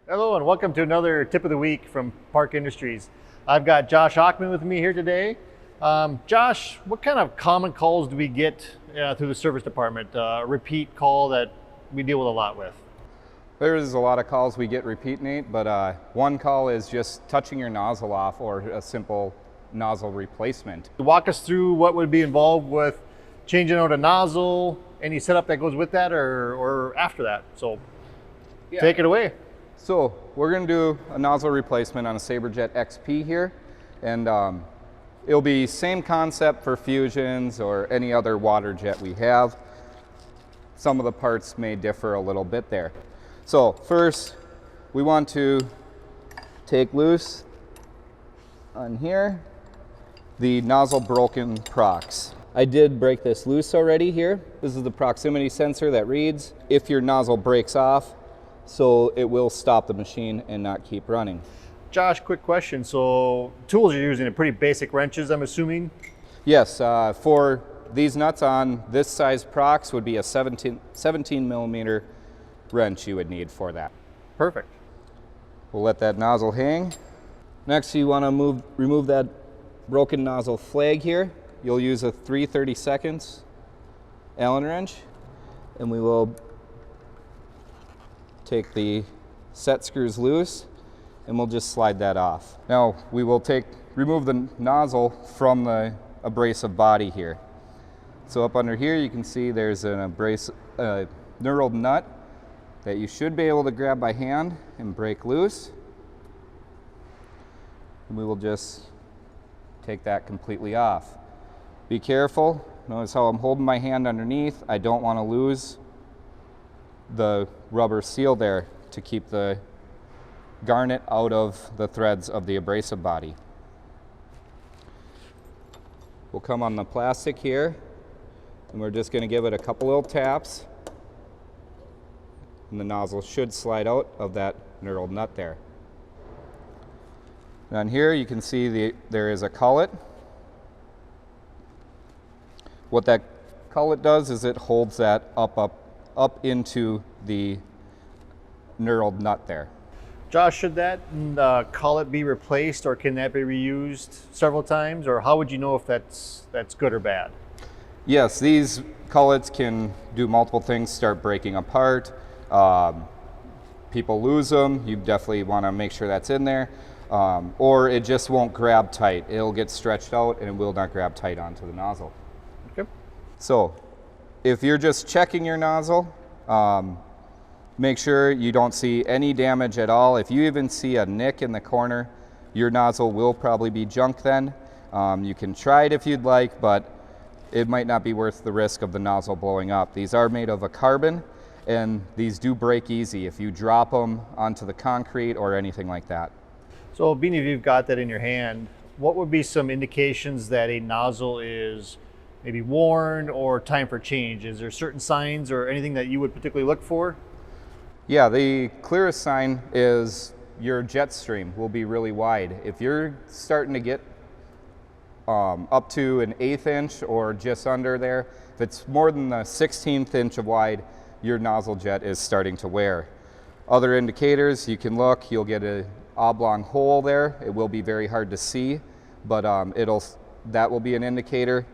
Hello and welcome to another tip of the week from Park Industries. I've got Josh Ockman with me here today. Josh, what kind of common calls do we get through the service department? A repeat call that we deal with a lot with. There's a lot of calls we get repeat, Nate, but one call is just touching your nozzle off or a simple nozzle replacement. Walk us through what would be involved with changing out a nozzle, any setup that goes with that or after that. So take it away. So we're going to do a nozzle replacement on a SABERjet XP here, and it'll be same concept for fusions or any other water jet we have. Some of the parts may differ a little bit there. So first we want to take loose on here the nozzle broken prox. I did break this loose already here. This is the proximity sensor that reads if your nozzle breaks off, so it will stop the machine and not keep running. Josh, quick question. So tools you're using are pretty basic wrenches, I'm assuming? Yes, for these nuts on this size prox would be a 17 millimeter wrench you would need for that. Perfect. We'll let that nozzle hang. Next you want to remove that broken nozzle flag here. You'll use a 3/32 Allen wrench, and we will take the set screws loose and we'll just slide that off. Now we will remove the nozzle from the abrasive body here. So up under here you can see there's an knurled nut that you should be able to grab by hand and break loose. And we will just take that completely off. Be careful. Notice how I'm holding my hand underneath. I don't want to lose the rubber seal there to keep the garnet out of the threads of the abrasive body. We'll come on the plastic here and we're just going to give it a couple little taps, and the nozzle should slide out of that knurled nut there. And on here you can see there is a cullet. What that cullet does is it holds that up into the knurled nut there. Josh, should that cullet be replaced, or can that be reused several times, or how would you know if that's good or bad? Yes, these cullets can do multiple things, start breaking apart. People lose them. You definitely want to make sure that's in there. Or it just won't grab tight. It'll get stretched out and it will not grab tight onto the nozzle. Okay. So if you're just checking your nozzle, make sure you don't see any damage at all. If you even see a nick in the corner, your nozzle will probably be junk then. You can try it if you'd like, but it might not be worth the risk of the nozzle blowing up. These are made of a carbon, and these do break easy if you drop them onto the concrete or anything like that. So being if you've got that in your hand, what would be some indications that a nozzle is maybe worn or time for change? Is there certain signs or anything that you would particularly look for? Yeah, the clearest sign is your jet stream will be really wide. If you're starting to get up to an 1/8 inch or just under there, if it's more than the 1/16 inch of wide, your nozzle jet is starting to wear. Other indicators, you can look, you'll get an oblong hole there. It will be very hard to see, but that will be an indicator.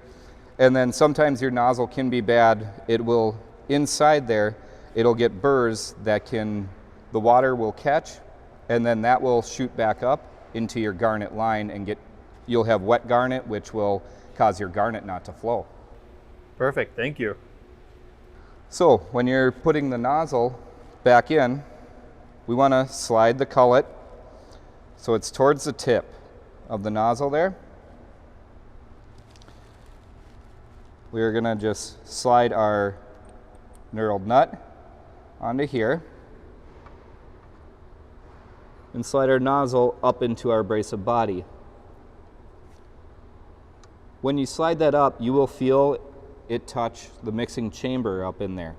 And then sometimes your nozzle can be bad. It will, inside there, it'll get burrs that the water will catch, and then that will shoot back up into your garnet line and you'll have wet garnet, which will cause your garnet not to flow. Perfect, thank you. So when you're putting the nozzle back in, we want to slide the cullet so it's towards the tip of the nozzle there. We're going to just slide our knurled nut onto here and slide our nozzle up into our abrasive body. When you slide that up, you will feel it touch the mixing chamber up in there.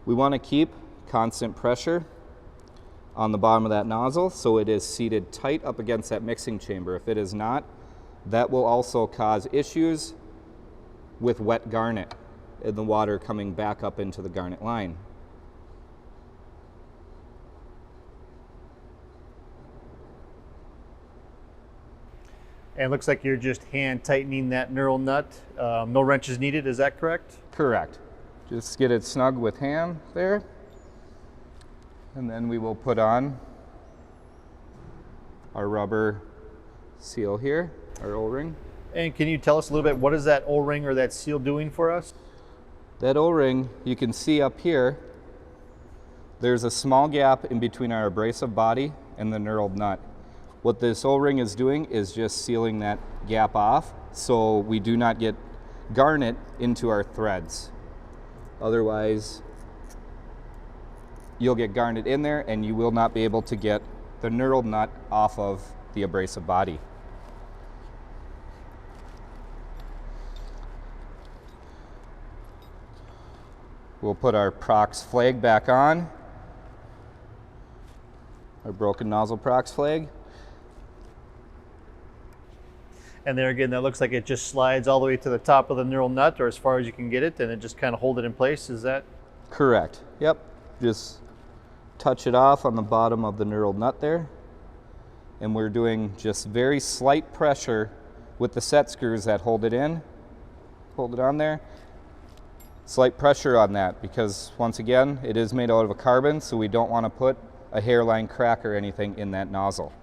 We want to keep constant pressure on the bottom of that nozzle so it is seated tight up against that mixing chamber. If it is not, that will also cause issues with wet garnet and the water coming back up into the garnet line. And it looks like you're just hand tightening that knurled nut. No wrenches needed, is that correct? Correct. Just get it snug with hand there. And then we will put on our rubber seal here, our O-ring. And can you tell us a little bit, what is that O-ring or that seal doing for us? That O-ring, you can see up here, there's a small gap in between our abrasive body and the knurled nut. What this O-ring is doing is just sealing that gap off so we do not get garnet into our threads. Otherwise, you'll get garnet in there and you will not be able to get the knurled nut off of the abrasive body. We'll put our prox flag back on, our broken nozzle prox flag. And there again, that looks like it just slides all the way to the top of the knurled nut, or as far as you can get it, and it just kind of hold it in place, is that? Correct, yep. Just touch it off on the bottom of the knurled nut there. And we're doing just very slight pressure with the set screws that hold it in. Hold it on there. Slight pressure on that because, once again, it is made out of a carbon, so we don't want to put a hairline crack or anything in that nozzle.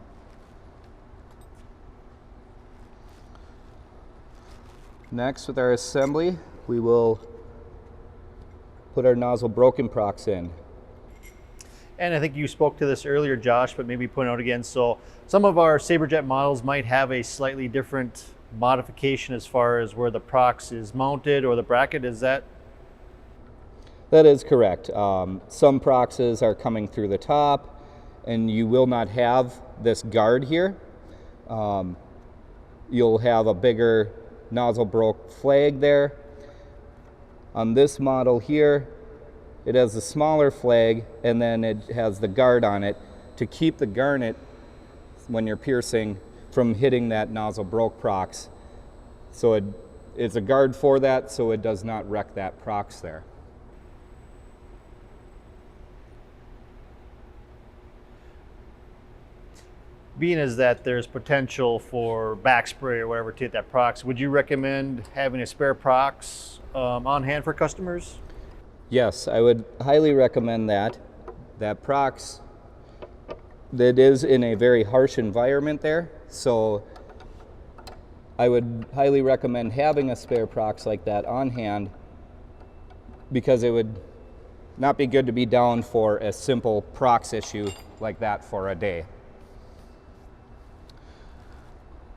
Next, with our assembly, we will put our nozzle broken prox in. And I think you spoke to this earlier, Josh, but maybe point out again. So some of our SABERjet models might have a slightly different modification as far as where the prox is mounted or the bracket. Is that? That is correct. Some proxes are coming through the top, and you will not have this guard here. You'll have a bigger nozzle broke flag there. On this model here, it has a smaller flag, and then it has the guard on it to keep the garnet, when you're piercing, from hitting that nozzle broke prox. So it's a guard for that, so it does not wreck that prox there. Being as that there's potential for back spray or whatever to hit that prox, would you recommend having a spare prox on hand for customers? Yes, I would highly recommend that. That prox, that is in a very harsh environment there, so I would highly recommend having a spare prox like that on hand, because it would not be good to be down for a simple prox issue like that for a day.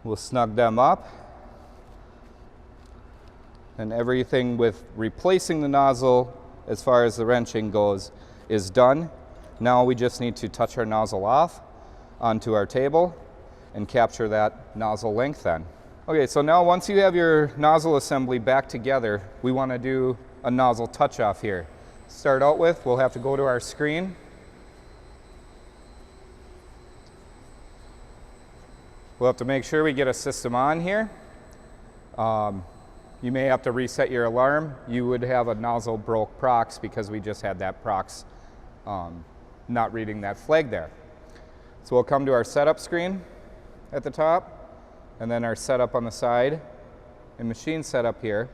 We'll snug them up, and everything with replacing the nozzle as far as the wrenching goes is done. Now we just need to touch our nozzle off onto our table and capture that nozzle length then. Okay, so now once you have your nozzle assembly back together, we want to do a nozzle touch off here. Start out with, we'll have to go to our screen. We'll have to make sure we get a system on here. You may have to reset your alarm. You would have a nozzle broke prox because we just had that prox not reading that flag there. So we'll come to our setup screen at the top, and then our setup on the side, and machine setup here.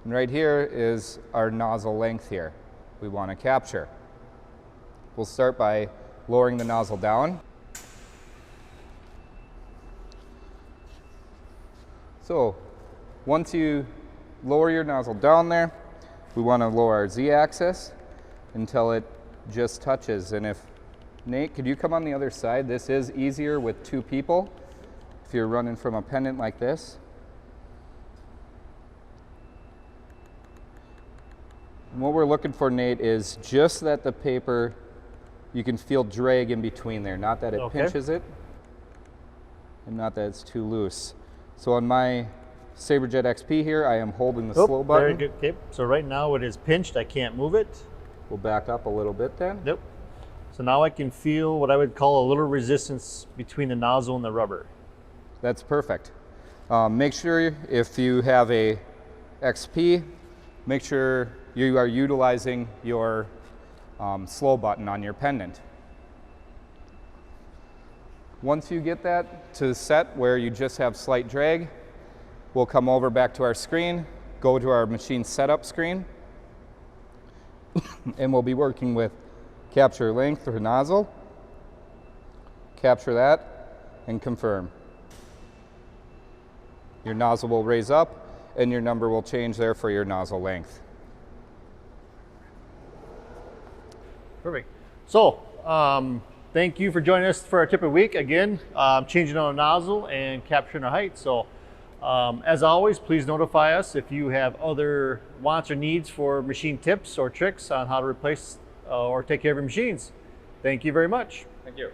And right here is our nozzle length here we want to capture. We'll start by lowering the nozzle down. So once you lower your nozzle down there, we want to lower our Z-axis until it just touches. And if, Nate, could you come on the other side? This is easier with two people if you're running from a pendant like this. And what we're looking for, Nate, is just that the paper, you can feel drag in between there, not that it pinches it, and not that it's too loose. So on my SABERjet XP here, I am holding the slow button. Very good. Okay. So right now it is pinched. I can't move it. We'll back up a little bit then. Yep. So now I can feel what I would call a little resistance between the nozzle and the rubber. That's perfect. Make sure if you have a XP, make sure you are utilizing your slow button on your pendant. Once you get that to set where you just have slight drag, we'll come over back to our screen, go to our machine setup screen, and we'll be working with capture length or nozzle, capture that, and confirm. Your nozzle will raise up, and your number will change there for your nozzle length. Perfect. So, thank you for joining us for our tip of the week. Again, changing on a nozzle and capturing a height. So, as always, please notify us if you have other wants or needs for machine tips or tricks on how to replace or take care of your machines. Thank you very much. Thank you.